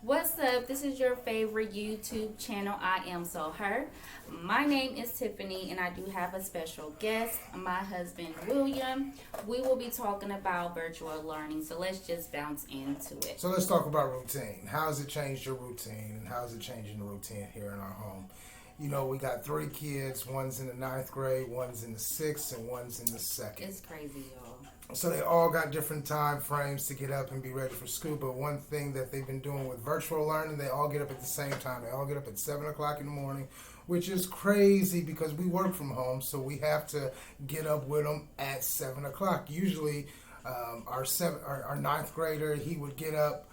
What's up? This is your favorite YouTube channel. I am So Her. My name is Tiffany, and I do have a special guest, my husband William. We will be talking about virtual learning, so let's just bounce into it. So let's talk about routine. How has it changed your routine, and how is it changing the routine here in our home? You know, we got 3 kids. One's in the 9th grade, one's in the 6th, and one's in the 2nd. It's crazy, y'all. So they all got different time frames to get up and be ready for school. But one thing that they've been doing with virtual learning, they all get up at the same time. They all get up at 7 o'clock in the morning, which is crazy because we work from home, so we have to get up with them at 7 o'clock. Usually, our 9th grader, he would get up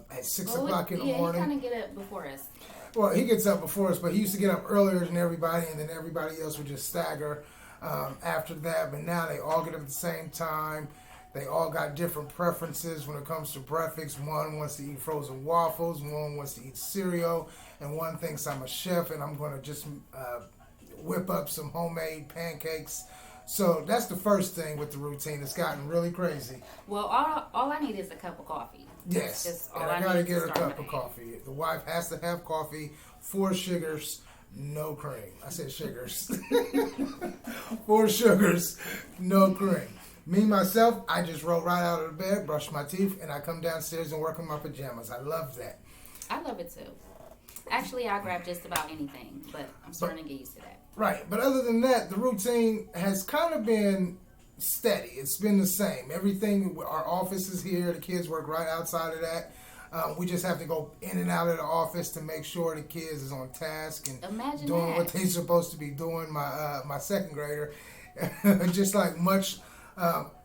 at 6 o'clock in the morning. He kind of get up before us. Well, he gets up before us, but he used to get up earlier than everybody, and then everybody else would just stagger after that. But now they all get up at the same time. They all got different preferences when it comes to breakfast. One wants to eat frozen waffles, one wants to eat cereal, and one thinks I'm a chef and I'm going to just whip up some homemade pancakes. So that's the first thing with the routine. It's gotten really crazy. Well, all I need is a cup of coffee. Yes, That's all and I I gotta need get to a start cup my of day. coffee. The wife has to have coffee, 4 sugars, no cream. I said sugars. 4 sugars, no cream. Me, myself, I just roll right out of the bed, brush my teeth, and I come downstairs and work in my pajamas. I love that. I love it too. Actually, I grab just about anything, but I'm starting to get used to that. Right, but other than that, the routine has kind of been steady. It's been the same. Everything, our office is here. The kids work right outside of that. We just have to go in and out of the office to make sure the kids is on task and Imagine doing that. what they're supposed to be doing. My second grader, just like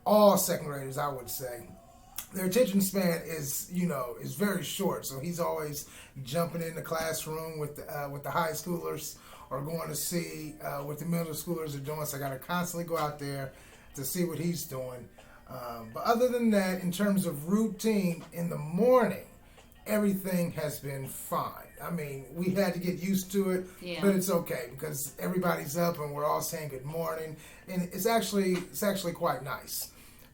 all second graders, I would say, their attention span is very short. So he's always jumping in the classroom with the high schoolers or going to see what the middle schoolers are doing. So I got to constantly go out there to see what he's doing. But other than that, in terms of routine in the morning, everything has been fine. I mean, we had to get used to it, but it's okay because everybody's up and we're all saying good morning, and it's actually quite nice.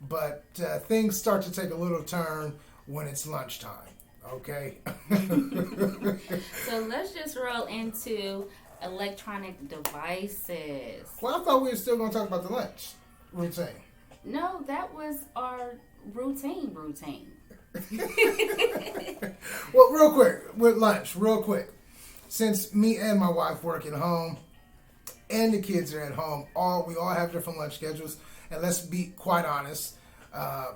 But things start to take a little turn when it's lunchtime. Okay. So let's just roll into electronic devices. Well, I thought we were still going to talk about the lunch routine. No, that was our routine. Well, real quick, with lunch, since me and my wife work at home and the kids are at home, we all have different lunch schedules. And let's be quite honest,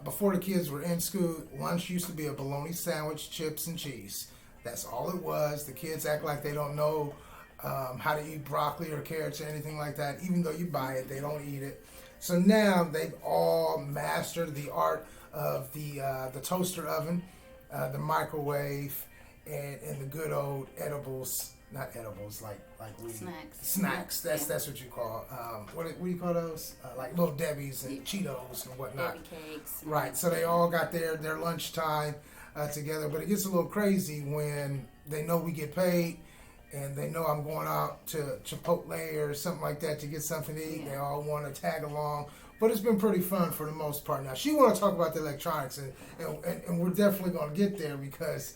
before the kids were in school, lunch used to be a bologna sandwich, chips, and cheese. That's all it was. The kids act like they don't know how to eat broccoli or carrots or anything like that. Even though you buy it, they don't eat it. So now they've all mastered the art of the toaster oven, the microwave, and the good old edibles. Not edibles, like we snacks. That's what you call. What do you call those? Like little Debbie's and Cheetos and whatnot. Debbie cakes. Right. So they all got their lunchtime together. But it gets a little crazy when they know we get paid. And they know I'm going out to Chipotle or something like that to get something to eat. They all want to tag along. But it's been pretty fun for the most part. Now, she want to talk about the electronics, and we're definitely going to get there because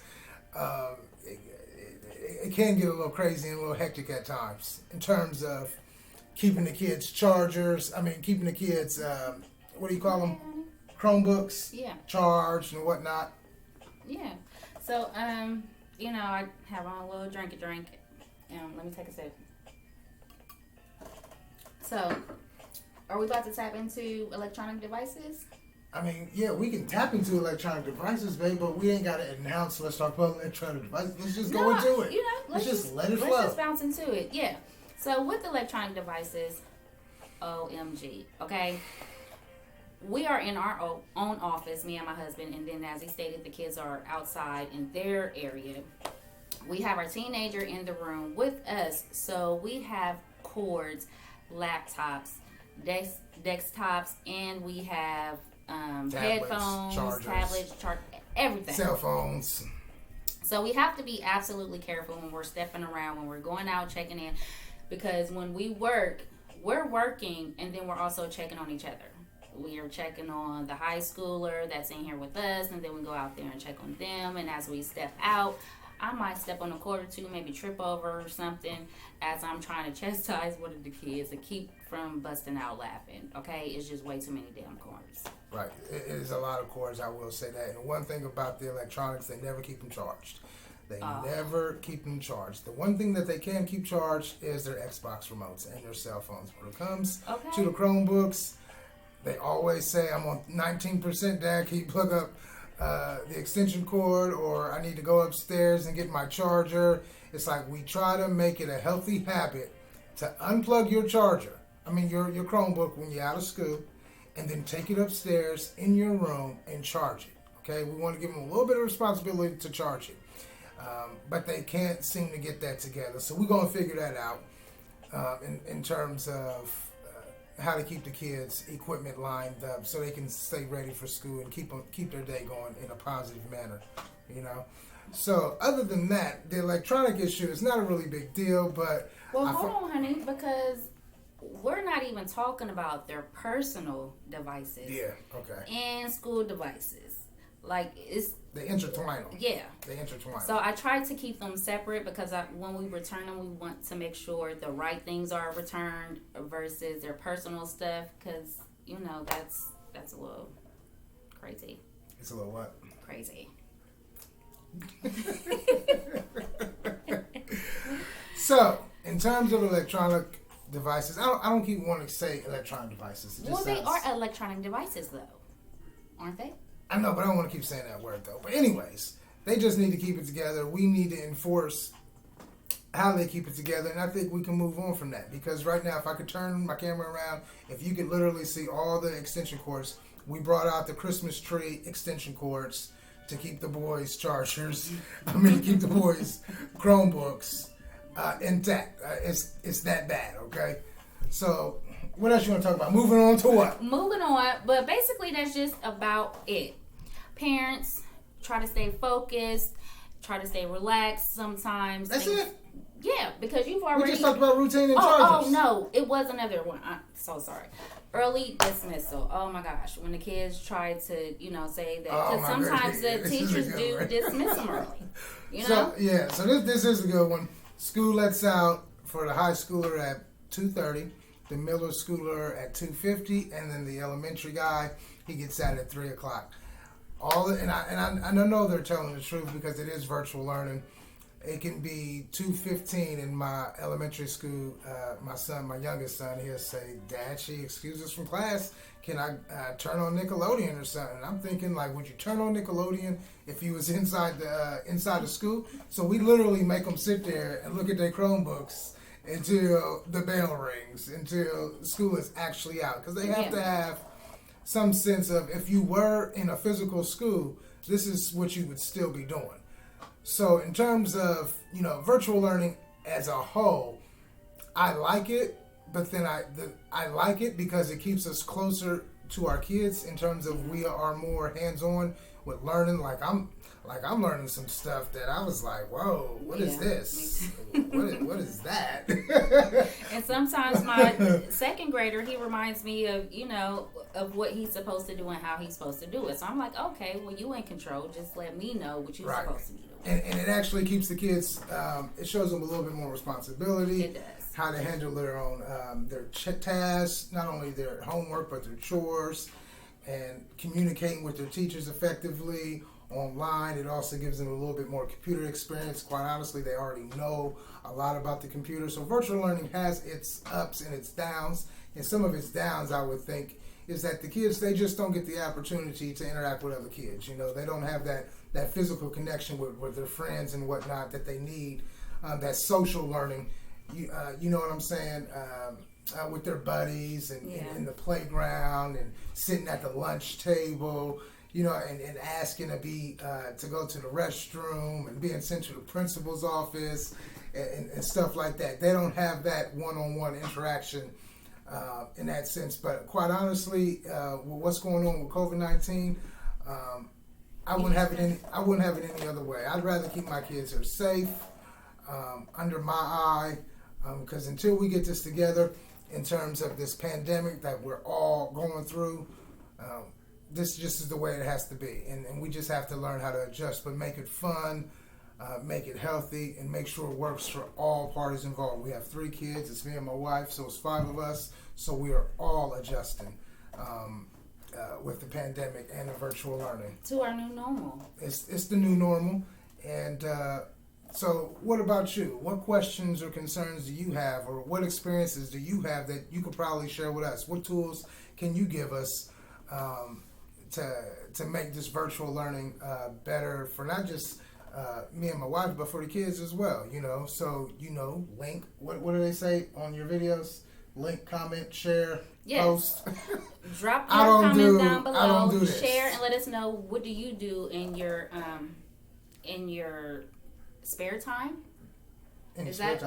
it can get a little crazy and a little hectic at times in terms of keeping the kids' chargers. I mean, keeping the kids, what do you call them? Chromebooks? Yeah. Charged and whatnot. Yeah. So, I have on a little drink. Let me take a sip. So, are we about to tap into electronic devices? I mean, yeah, we can tap into electronic devices, babe, but we ain't got to announce, let's talk about electronic devices. Let's just go into it. Let's just let it flow. Let's just bounce into it, yeah. So, with electronic devices, OMG, okay? We are in our own office, me and my husband, and then as he stated, the kids are outside in their area. We have our teenager in the room with us, so we have cords, laptops, desktops, and we have headphones, tablets, everything. Cell phones. So we have to be absolutely careful when we're stepping around, when we're going out, checking in, because when we work, we're working, and then we're also checking on each other. We are checking on the high schooler that's in here with us, and then we go out there and check on them. And as we step out, I might step on a cord or two, maybe trip over or something as I'm trying to chastise one of the kids to keep from busting out laughing. Okay, it's just way too many damn cords. Right, it is a lot of cords. I will say that. And one thing about the electronics, they never keep them charged. They never keep them charged. The one thing that they can keep charged is their Xbox remotes and their cell phones. When it comes to the Chromebooks, they always say, I'm on 19%, Dad, can you plug up the extension cord, or I need to go upstairs and get my charger. It's like we try to make it a healthy habit to unplug your charger, your Chromebook when you're out of school, and then take it upstairs in your room and charge it. Okay, we want to give them a little bit of responsibility to charge it. But they can't seem to get that together. So we're going to figure that out in terms of how to keep the kids' equipment lined up so they can stay ready for school and keep their day going in a positive manner, So other than that, the electronic issue is not a really big deal, but... Well, hold on, honey, because we're not even talking about their personal devices. Yeah, okay. And school devices. Like, it's... They intertwine them. Yeah. They intertwine. So I try to keep them separate because when we return them, we want to make sure the right things are returned versus their personal stuff, because, that's a little crazy. It's a little what? Crazy. So, in terms of electronic devices, I don't keep wanting to say electronic devices. They are electronic devices, though, aren't they? I know, but I don't want to keep saying that word, though. But anyways, they just need to keep it together. We need to enforce how they keep it together, and I think we can move on from that. Because right now, if I could turn my camera around, if you could literally see all the extension cords, we brought out the Christmas tree extension cords to keep the boys' chargers, keep the boys' Chromebooks intact. It's that bad, okay? So... what else you want to talk about? Moving on to what? Moving on, but basically that's just about it. Parents, try to stay focused, try to stay relaxed sometimes. That's it? Yeah, because you've already... We just talked about routine and charges. Oh, no, it was another one. I'm so sorry. Early dismissal. Oh, my gosh. When the kids try to, say that. Because sometimes the teachers do dismiss them early. So this is a good one. School lets out for the high schooler at 2:30. The middle schooler at 2:50, and then the elementary guy, he gets out at 3 o'clock. And I know they're telling the truth because it is virtual learning. It can be 2:15 in my elementary school. My youngest son, he'll say, "Dad, she excused us from class. Can I turn on Nickelodeon or something?" And I'm thinking, like, would you turn on Nickelodeon if you was inside the school? So we literally make them sit there and look at their Chromebooks until the bell rings, until school is actually out. Because they have to have some sense of, if you were in a physical school, this is what you would still be doing. So in terms of, virtual learning as a whole, I like it, but then I like it because it keeps us closer to our kids in terms of we are more hands-on with learning. Like I'm learning some stuff that I was like, whoa, what is this? What is that? And sometimes my second grader, he reminds me of, of what he's supposed to do and how he's supposed to do it. So I'm like, okay, well, you in control. Just let me know what you're supposed to be doing. And it actually keeps the kids, it shows them a little bit more responsibility. It does. How to handle their own, their tasks, not only their homework, but their chores, and communicating with their teachers effectively online. It also gives them a little bit more computer experience. Quite honestly, they already know a lot about the computer. So virtual learning has its ups and its downs. And some of its downs, I would think, is that the kids, they just don't get the opportunity to interact with other kids. They don't have that physical connection with their friends and whatnot that they need, that social learning. You know what I'm saying? With their buddies and in the playground and sitting at the lunch table, and asking to go to the restroom and being sent to the principal's office and stuff like that. They don't have that one-on-one interaction in that sense. But quite honestly, with what's going on with COVID-19, I wouldn't have it any other way. I'd rather keep my kids here safe, under my eye, because until we get this together in terms of this pandemic that we're all going through, This just is the way it has to be, and we just have to learn how to adjust, but make it fun, make it healthy, and make sure it works for all parties involved. We have 3 kids. It's me and my wife, so it's 5 of us. So we are all adjusting with the pandemic and the virtual learning to our new normal. It's the new normal, and so what about you? What questions or concerns do you have, or what experiences do you have that you could probably share with us? What tools can you give us to make this virtual learning better for not just me and my wife, but for the kids as well? So link. What do they say on your videos? Link, comment, share, post. Drop your comments down below. I don't do this. Share and let us know, what do you do in your spare time? Is that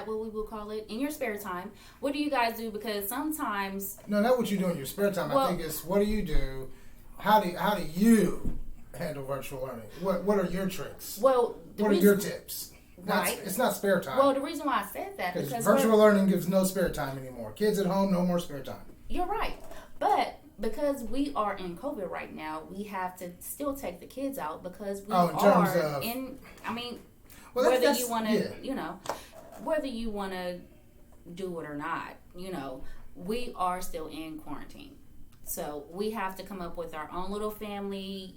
what we will call it? In your spare time, what do you guys do? Because sometimes not what you do in your spare time. I think it's, what do you do? How do you handle virtual learning? What are your tricks? Well, what are your tips? Right. It's not spare time. Well, the reason why I said that because virtual learning gives no spare time anymore. Kids at home, no more spare time. You're right, but because we are in COVID right now, we have to still take the kids out because we are in. I mean, whether you want to, whether you want to do it or not, we are still in quarantine. So we have to come up with our own little family,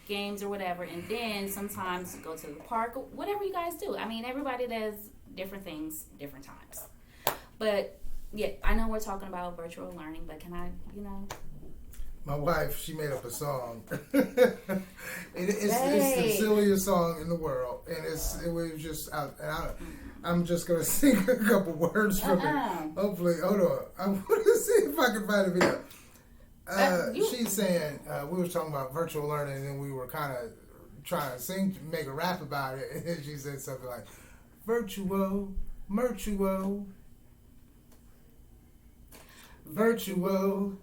games or whatever, and then sometimes go to the park, whatever you guys do. I mean, everybody does different things, different times. But yeah, I know we're talking about virtual learning, but can I, My wife, she made up a song. It's the silliest song in the world, and it was just out. And I'm just gonna sing a couple words from it. Hopefully, hold on. I want to see if I can find a video. She's saying we were talking about virtual learning, and then we were kind of trying to sing, make a rap about it, and then she said something like virtual, mertual. Virtual,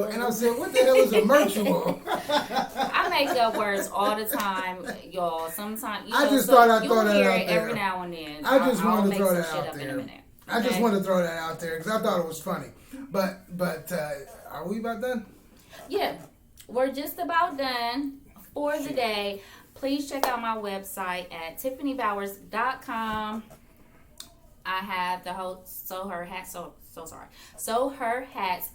and I said, "What the hell is a virtual?" I make up words all the time, y'all. Sometimes I just thought I'd throw that out there every now and then. I just wanted to throw that out there. Okay? I just wanted to throw that out there because I thought it was funny. But are we about done? Yeah, we're just about done for the day. Please check out my website at TiffanyBowers.com. I have the whole Sew Her hats,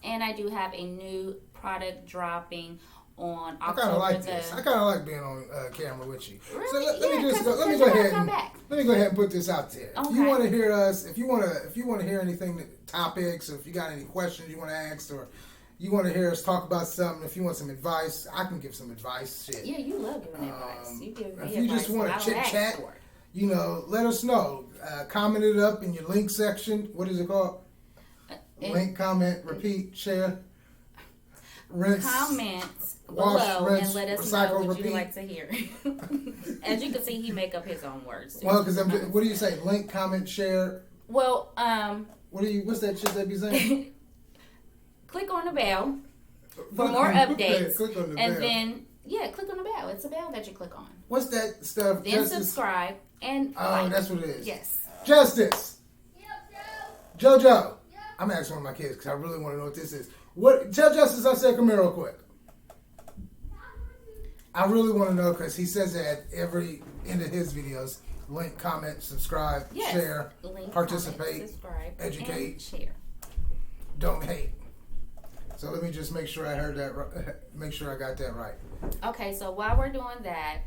and I do have a new product dropping on October. I kind of like this. I kind of like being on camera with you. Really? So let me go ahead and put this out there. Okay. If you want to hear us, if you want to hear anything, topics, or if you got any questions you want to ask, or you want to hear us talk about something, if you want some advice, I can give some advice. Shit. Yeah, you love giving advice. You give me if you just want to chit chat, let us know. Comment it up in your link section. What is it called? Link, comment, repeat, share, rinse, comment wash, below, rinse, and let us recycle, know what repeat. you like to hear. As you can see, he make up his own words too. Well, because what do you say? Link, comment, share. Well, what's that shit they be saying? Click on the bell for more updates. Click on the and bell. then click on the bell. It's a bell that you click on. What's that stuff? Then subscribe and like. That's what it is. Yes. Justice. JoJo. I'm asking one of my kids because I really want to know what this is. Tell Justice I said come here real quick. I really want to know because he says it at every end of his videos. Link, comment, subscribe, share, participate, comment, subscribe, educate, and share. Don't hate. So let me just make sure I heard that. Make sure I got that right. Okay, so while we're doing that,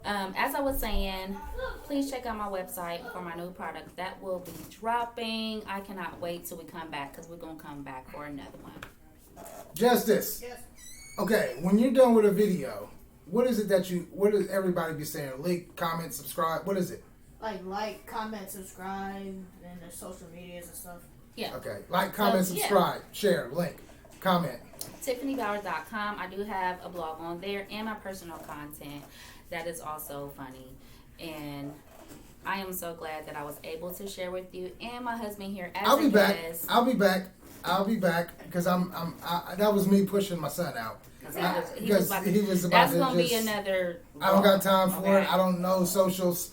as I was saying, please check out my website for my new product that will be dropping. I cannot wait till we come back because we're gonna come back for another one. Justice. Yes. Okay, when you're done with a video, what is it what does everybody be saying? Like, comment, subscribe. What is it? Like, comment, subscribe, and the social medias and stuff. Yeah. Okay. Like, comment, subscribe, share, link, comment. TiffanyBowers.com. I do have a blog on there and my personal content that is also funny. And I am so glad that I was able to share with you and my husband here as I'll be back because that was me pushing my son out. He was about to that's going to be another. I don't got time for it. I don't know socials.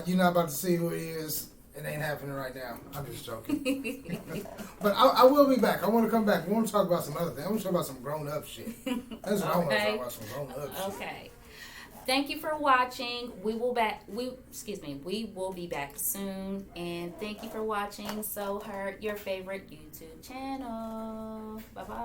You're not about to see who he is. It ain't happening right now. I'm just joking. But I will be back. I want to come back. I want to talk about some other things. I want to talk about some grown up shit. That's what I want to talk about. Some grown up shit. Okay. Thank you for watching. We will be back soon. And thank you for watching So Hurt, your favorite YouTube channel. Bye bye.